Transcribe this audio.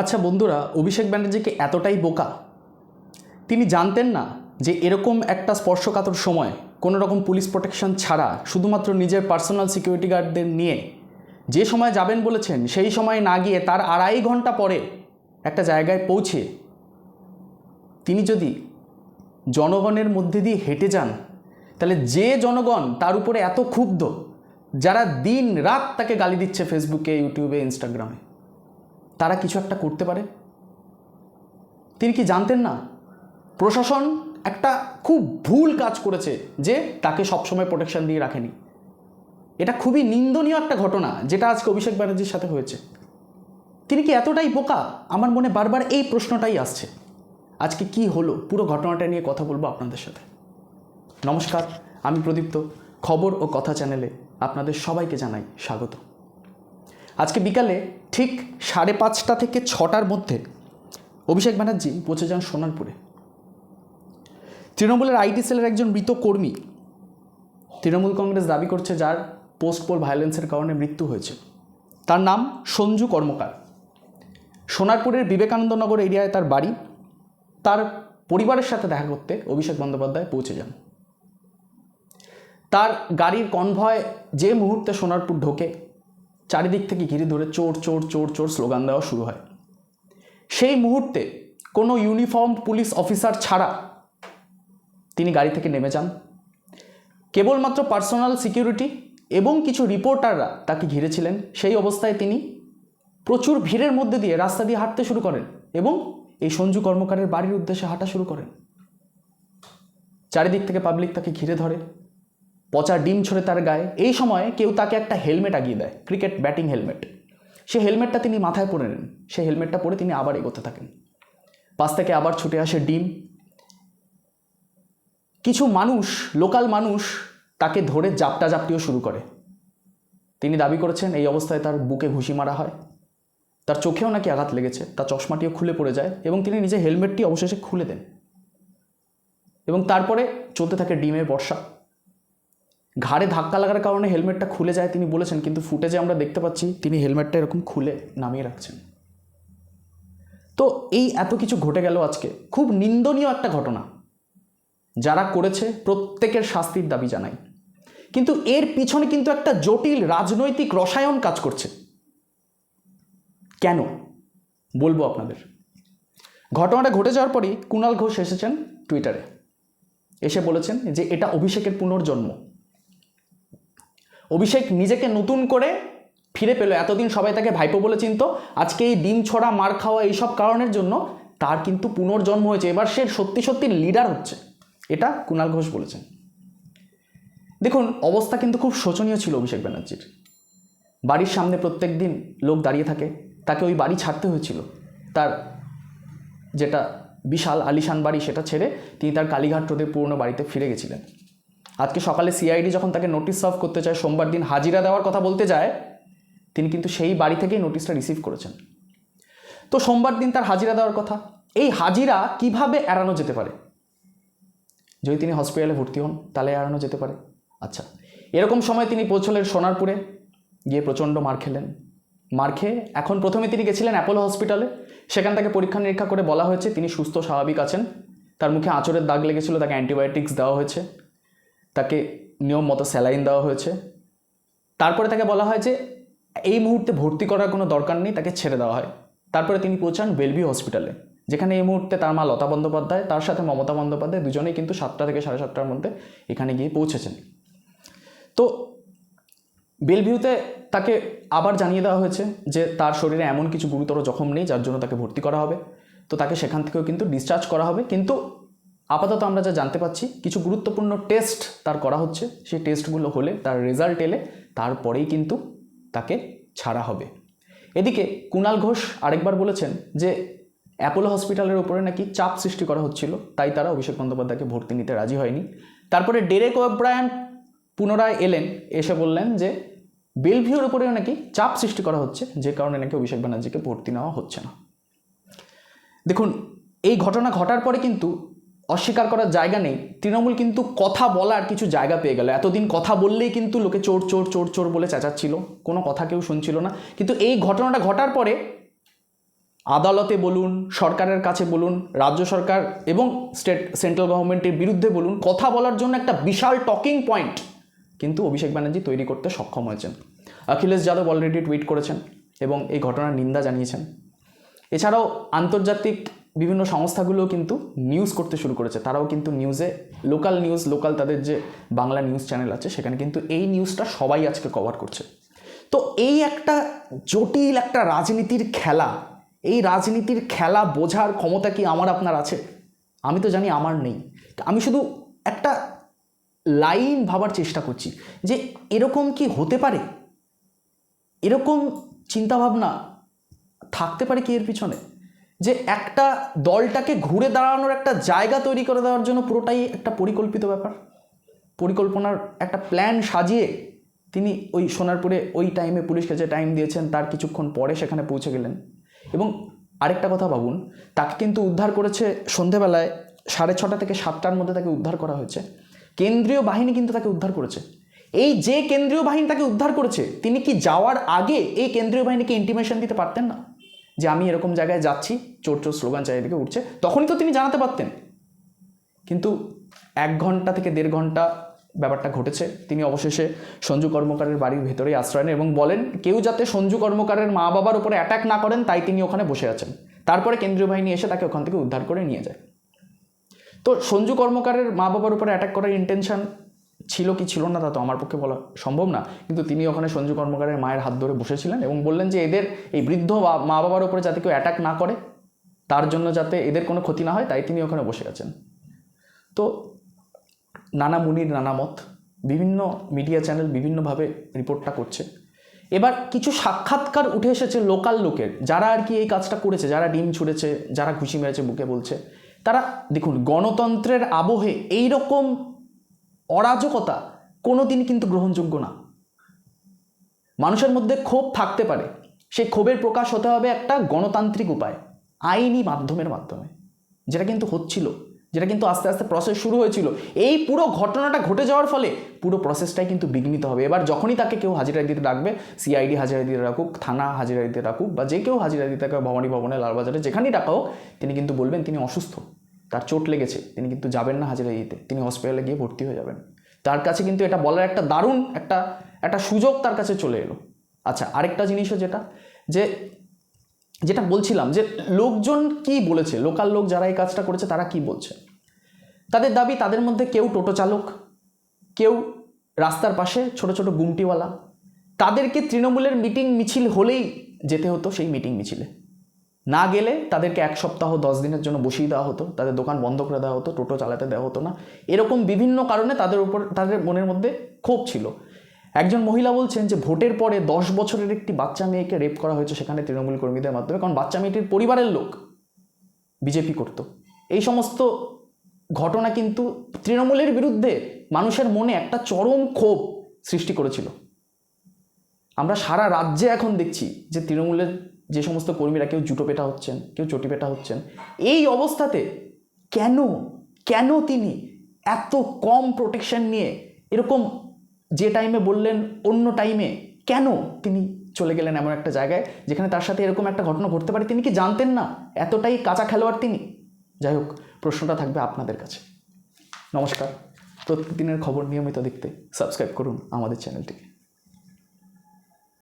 আচ্ছা বন্ধুরা, অভিষেক ব্যানার্জিকে এতটাই বোকা, তিনি জানতেন না যে এরকম একটা স্পর্শকাতর সময় কোনো রকম পুলিশ প্রোটেকশন ছাড়া শুধুমাত্র নিজের পার্সোনাল সিকিউরিটি গার্ডদের নিয়ে যে সময় যাবেন বলেছেন সেই সময় না গিয়ে তার 2.5 ঘন্টা পরে একটা জায়গায় পৌঁছে তিনি যদি জনগণের মধ্যে দিয়ে হেঁটে যান, তাহলে যে জনগণ তার উপরে এত ক্ষুব্ধ, যারা দিন রাত তাকে গালি দিচ্ছে ফেসবুকে, ইউটিউবে, ইনস্টাগ্রামে, তারা কিছু একটা করতে পারে। তিনি কি জানতেন না প্রশাসন একটা খুব ভুল কাজ করেছে যে তাকে সবসময় প্রোটেকশন দিয়ে রাখেনি? এটা খুবই নিন্দনীয় একটা ঘটনা যেটা আজকে অভিষেক ব্যানার্জির সাথে হয়েছে। তিনি কি এতটাই বোকা? আমার মনে বারবার এই প্রশ্নটাই আসছে। আজকে কি হলো পুরো ঘটনাটা নিয়ে কথা বলবো আপনাদের সাথে। নমস্কার, আমি প্রদীপ্ত, খবর ও কথা চ্যানেলে আপনাদের সবাইকে জানাই স্বাগত। আজকে বিকালে ঠিক 5:30 থেকে 6টার মধ্যে অভিষেক ব্যানার্জি পৌঁছে যান সোনারপুরে। তৃণমূলের আইটি সেলের একজন মৃত কর্মী, তৃণমূল কংগ্রেস দাবি করছে যার পোস্ট পোল ভায়োলেন্সের কারণে মৃত্যু হয়েছে, তার নাম সঞ্জু কর্মকার। সোনারপুরের বিবেকানন্দনগর এরিয়ায় তার বাড়ি। তার পরিবারের সাথে দেখা করতে অভিষেক বন্দ্যোপাধ্যায় পৌঁছে যান। তার গাড়ির কনভয় যে মুহূর্তে সোনারপুর ঢোকে, চারিদিক থেকে ঘিরে ধরে চোর চোর চোর চোর স্লোগান দেওয়া শুরু হয়। সেই মুহূর্তে কোনো ইউনিফর্ম পুলিশ অফিসার ছাড়া তিনি গাড়ি থেকে নেমে যান। কেবলমাত্র পার্সোনাল সিকিউরিটি এবং কিছু রিপোর্টাররা তাকে ঘিরেছিলেন। সেই অবস্থায় তিনি প্রচুর ভিড়ের মধ্যে দিয়ে রাস্তা দিয়ে হাঁটতে শুরু করেন এবং এই সঞ্জু কর্মকারের বাড়ির উদ্দেশ্যে হাঁটা শুরু করেন। চারিদিক থেকে পাবলিক তাকে ঘিরে ধরে, পচা ডিম ছড়ে তার গায়ে। এই সময় কেউ তাকে একটা হেলমেট আগিয়ে দেয়, ক্রিকেট ব্যাটিং হেলমেট। সেই হেলমেটটা তিনি মাথায় পরে নেন। সেই হেলমেটটা পরে তিনি আবার এগোতে থাকেন। পাশ থেকে আবার ছুটে আসে ডিম। কিছু মানুষ, লোকাল মানুষ তাকে ধরে জাপটাও শুরু করে। তিনি দাবি করেছেন এই অবস্থায় তার বুকে ঘুষি মারা হয়, তার চোখেও নাকি আঘাত লেগেছে, তার চশমাটিও খুলে পড়ে যায় এবং তিনি নিজে হেলমেটটি অবশেষে খুলে দেন। এবং তারপরে চলতে থাকে ডিমের বর্ষা। ঘাড়ে ধাক্কা লাগার কারণে হেলমেটটা খুলে যায় তিনি বলেছেন, কিন্তু ফুটেজে আমরা দেখতে পাচ্ছি তিনি হেলমেটটা এরকম খুলে নামিয়ে রাখছেন। তো এই এত কিছু ঘটে গেল আজকে, খুব নিন্দনীয় একটা ঘটনা। যারা করেছে প্রত্যেকের শাস্তির দাবি জানাই, কিন্তু এর পিছনে কিন্তু একটা জটিল রাজনৈতিক রসায়ন কাজ করছে। কেন বলবো আপনাদের। ঘটনাটা ঘটে যাওয়ার পরই কুণাল ঘোষ এসেছেন টুইটারে, এসে বলেছেন যে এটা অভিষেকের পুনর্জন্ম। অভিষেক নিজেকে নতুন করে ফিরে পেল। এতদিন সবাই তাকে ভাইপো বলে চিনত, আজকে এই ডিম ছড়া, মার খাওয়া, এইসব কারণের জন্য তার কিন্তু পুনর্জন্ম হয়েছে। এবার সে সত্যি সত্যি লিডার হচ্ছে, এটা কুণাল ঘোষ বলেছেন। দেখুন, অবস্থা কিন্তু খুব শোচনীয় ছিল অভিষেক ব্যানার্জির। বাড়ির সামনে প্রত্যেক দিন লোক দাঁড়িয়ে থাকে, তাকে ওই বাড়ি ছাড়তে হয়েছিল। তার যেটা বিশাল আলিশান বাড়ি সেটা ছেড়ে তিনি তার কালীঘাট রোডের পুরনো বাড়িতে ফিরে গেছিলেন। আজকে সকালে সিআইডি যখন তাকে নোটিশ সার্ভ করতে চায়, সোমবার দিন হাজিরা দেওয়ার কথা বলতে যায়, তিনি কিন্তু সেই বাড়ি থেকেই নোটিশটা রিসিভ করেছেন। তো সোমবার দিন তার হাজিরা দেওয়ার কথা। এই হাজিরা কিভাবে এড়ানো যেতে পারে? যদি তিনি হসপিটালে ভর্তি হন তাহলে এড়ানো যেতে পারে। আচ্ছা, এরকম সময় তিনি পৌঁছলেন সোনারপুরে, গিয়ে প্রচণ্ড মার খেলেন। মার খেয়ে এখন প্রথমে তিনি গেছিলেন অ্যাপোলো হসপিটালে। সেখান থেকে পরীক্ষা নিরীক্ষা করে বলা হয়েছে তিনি সুস্থ স্বাভাবিক আছেন। তার মুখে আঁচড়ের দাগ লেগেছিল, তাকে অ্যান্টিবায়োটিক্স দেওয়া হয়েছে, তাকে নিয়ম মতো স্যালাইন দেওয়া হয়েছে। তারপরে তাকে বলা হয় যে এই মুহূর্তে ভর্তি করার কোনো দরকার নেই, তাকে ছেড়ে দেওয়া হয়। তারপরে তিনি পৌঁছান বেলভিউ হসপিটালে, যেখানে এই মুহূর্তে তার মা লতা বন্দ্যোপাধ্যায়, তার সাথে মমতা বন্দ্যোপাধ্যায় দুজনেই কিন্তু 7টা থেকে 7:30টার মধ্যে এখানে গিয়ে পৌঁছেছেন। তো বেলভিউতে তাকে আবার জানিয়ে দেওয়া হয়েছে যে তার শরীরে এমন কিছু গুরুতর জখম নেই যার জন্য তাকে ভর্তি করা হবে। তো তাকে সেখান থেকেও কিন্তু ডিসচার্জ করা হবে। কিন্তু আপাতত আমরা যা জানতে পাচ্ছি, কিছু গুরুত্বপূর্ণ টেস্ট তার করা হচ্ছে। সেই টেস্টগুলো হলে, তার রেজাল্ট এলে তারপরেই কিন্তু তাকে ছাড়া হবে। এদিকে কুণাল ঘোষ আরেকবার বলেছেন যে অ্যাপোলো হসপিটালের উপরে নাকি চাপ সৃষ্টি করা হচ্ছিল, তাই তারা অভিষেক বন্দ্যোপাধ্যায়কে ভর্তি নিতে রাজি হয়নি। তারপরে ডেরেক ওব্রায়ান পুনরায় এলেন, এসে বললেন যে বেলভিউর উপরেও নাকি চাপ সৃষ্টি করা হচ্ছে, যে কারণে নাকি অভিষেক ব্যানার্জিকে ভর্তি নেওয়া হচ্ছে না। দেখুন, এই ঘটনা ঘটার পরে কিন্তু অস্বীকার করার জায়গা নেই, তৃণমূল কিন্তু কথা বলার কিছু জায়গা পেয়ে গেল। এতদিন কথা বললেই কিন্তু লোকে চোর চোর চোর চোর বলে চেঁচাচ্ছিল, কোনো কথা কেউ শুনছিল না। কিন্তু এই ঘটনাটা ঘটার পরে আদালতে বলুন, সরকারের কাছে বলুন, রাজ্য সরকার এবং সেন্ট্রাল গভর্নমেন্টের বিরুদ্ধে বলুন, কথা বলার জন্য একটা বিশাল টকিং পয়েন্ট কিন্তু অভিষেক ব্যানার্জি তৈরি করতে সক্ষম হয়েছেন। অখিলেশ যাদব অলরেডি টুইট করেছেন এবং এই ঘটনার নিন্দা জানিয়েছেন। এছাড়াও আন্তর্জাতিক বিভিন্ন সংস্থাগুলো কিন্তু নিউজ করতে শুরু করেছে, তারাও কিন্তু নিউজে লোকাল তাদের যে বাংলা নিউজ চ্যানেল আছে সেখানে কিন্তু এই নিউজটা সবাই আজকে কভার করছে। তো এই একটা জটিল একটা রাজনীতির খেলা, এই রাজনীতির খেলা বোঝার ক্ষমতা কি আমার আপনার আছে? আমি তো জানি আমার নেই। আমি শুধু একটা লাইন ভাবার চেষ্টা করছি যে এরকম কি হতে পারে, এরকম চিন্তাভাবনা থাকতে পারে কি এর পিছনে, যে একটা দলটাকে ঘুরে দাঁড়ানোর একটা জায়গা তৈরি করে দেওয়ার জন্য পুরোটাই একটা পরিকল্পিত ব্যাপার, পরিকল্পনার একটা প্ল্যান সাজিয়ে তিনি ওই সোনারপুরে ওই টাইমে পুলিশকে যে টাইম দিয়েছেন তার কিছুক্ষণ পরে সেখানে পৌঁছে গেলেন। এবং আরেকটা কথা ভাবুন, তাকে কিন্তু উদ্ধার করেছে সন্ধেবেলায় 6:30 থেকে 7টার মধ্যে তাকে উদ্ধার করা হয়েছে। কেন্দ্রীয় বাহিনী কিন্তু তাকে উদ্ধার করেছে। এই যে কেন্দ্রীয় বাহিনী তাকে উদ্ধার করেছে, তিনি কি যাওয়ার আগে এই কেন্দ্রীয় বাহিনীকে ইন্টিমেশন দিতে পারতেন না যে আমি এরকম জায়গায় যাচ্ছি, চোর চোর স্লোগান চারিদিকে উঠছে? তখনই তো তিনি জানাতে পারতেন। কিন্তু 1 ঘন্টা থেকে 1.5 ঘন্টা ব্যাপারটা ঘটেছে। তিনি অবশেষে সঞ্জু কর্মকারের বাড়ির ভেতরেই আশ্রয় নেন এবং বলেন কেউ যাতে সঞ্জু কর্মকারের মা বাবার উপরে অ্যাটাক না করেন তাই তিনি ওখানে বসে আছেন। তারপরে কেন্দ্রীয় বাহিনী এসে তাকে ওখান থেকে উদ্ধার করে নিয়ে যায়। তো সঞ্জু কর্মকারের মা বাবার উপরে অ্যাটাক করার ইন্টেনশন ছিল কি ছিল না তা তো আমার পক্ষে বলা সম্ভব না, কিন্তু তিনি ওখানে সঞ্জু কর্মকারের মায়ের হাত ধরে বসেছিলেন এবং বললেন যে এদের এই বৃদ্ধ মা বাবার উপরে যাতে কেউ অ্যাটাক না করে, তার জন্য যাতে এদের কোনো ক্ষতি না হয়, তাই তিনি ওখানে বসে আছেন। তো নানা মুনির নানা মত, বিভিন্ন মিডিয়া চ্যানেল বিভিন্নভাবে রিপোর্টটা করছে। এবার কিছু সাক্ষাৎকার উঠে এসেছে লোকাল লোকের, যারা আর কি এই কাজটা করেছে, যারা ডিম ছুঁড়েছে, যারা ঘুষি মেরেছে বুকে বলছে, তারা দেখুন গণতন্ত্রের আবহে এই রকম অরাজকতা কোনোদিন কিন্তু গ্রহণযোগ্য না। মানুষের মধ্যে ক্ষোভ থাকতে পারে, সেই ক্ষোভের প্রকাশ হতে হবে একটা গণতান্ত্রিক উপায়, আইনি মাধ্যমে, যেটা কিন্তু হচ্ছিল, যেটা কিন্তু আস্তে আস্তে প্রসেস শুরু হয়েছিল। এই পুরো ঘটনাটা ঘটে যাওয়ার ফলে পুরো প্রসেসটাই কিন্তু বিঘ্নিত হবে। এবার যখনই তাকে কেউ হাজিরা দিতে ডাকবে, সিআইডি হাজিরা দিতে রাখুক, থানা হাজিরা দিতে রাখুক, বা যে কেউ হাজিরা দিতে রাখবে, ভবানী ভবনে, লালবাজারে, যেখানেই ডাকা হোক, তিনি কিন্তু বলবেন তিনি অসুস্থ, তার চোট লেগেছে, তিনি কিন্তু যাবেন না হাজিরা দিতে, তিনি হসপিটালে গিয়ে ভর্তি হয়ে যাবেন। তার কাছে কিন্তু এটা বলার একটা দারুণ একটা সুযোগ তার কাছে চলে এলো। আচ্ছা, আরেকটা জিনিসও যেটা বলছিলাম, যে লোকজন কি বলেছে, লোকাল লোক যারা এই কাজটা করেছে তারা কি বলছে। তাদের দাবি, তাদের মধ্যে কেউ টোটো চালক, কেউ রাস্তার পাশে ছোট ছোট গুমটিওয়ালা, তাদেরকে তৃণমূলের মিটিং মিছিল হলেই যেতে হতো সেই মিটিং মিছিলে, না গেলে তাদেরকে 1 সপ্তাহ 10 দিনের জন্য বসিয়ে দেওয়া হতো, তাদের দোকান বন্ধ করে দেওয়া হতো, টোটো চালাতে দেওয়া হতো না। এরকম বিভিন্ন কারণে তাদের মনের মধ্যে ক্ষোভ ছিল। একজন মহিলা বলছেন যে ভোটের পরে 10 বছরের একটি বাচ্চা মেয়েকে রেপ করা হয়েছে সেখানে তৃণমূল কর্মীদের মাধ্যমে, কারণ বাচ্চা মেয়েটির পরিবারের লোক বিজেপি করত। এই সমস্ত ঘটনা কিন্তু তৃণমূলের বিরুদ্ধে মানুষের মনে একটা চরম ক্ষোভ সৃষ্টি করেছিল। আমরা সারা রাজ্যে এখন দেখছি যে তৃণমূলের যে সমস্ত কর্মীরা কেউ জুটো পেটা হচ্ছেন, কেউ চটি পেটা হচ্ছেন। এই অবস্থাতে কেন তিনি এত কম প্রোটেকশন নিয়ে, এরকম যে টাইমে বললেন অন্য টাইমে কেন তিনি চলে গেলেন এমন একটা জায়গায় যেখানে তার সাথে এরকম একটা ঘটনা ঘটতে পারে? তিনি কি জানতেন না? এতটাই কাঁচা খেলোয়াড় তিনি? যাই হোক, প্রশ্নটা থাকবে আপনাদের কাছে। নমস্কার। প্রতিদিনের খবর নিয়মিত দেখতে সাবস্ক্রাইব করুন আমাদের চ্যানেলটিকে।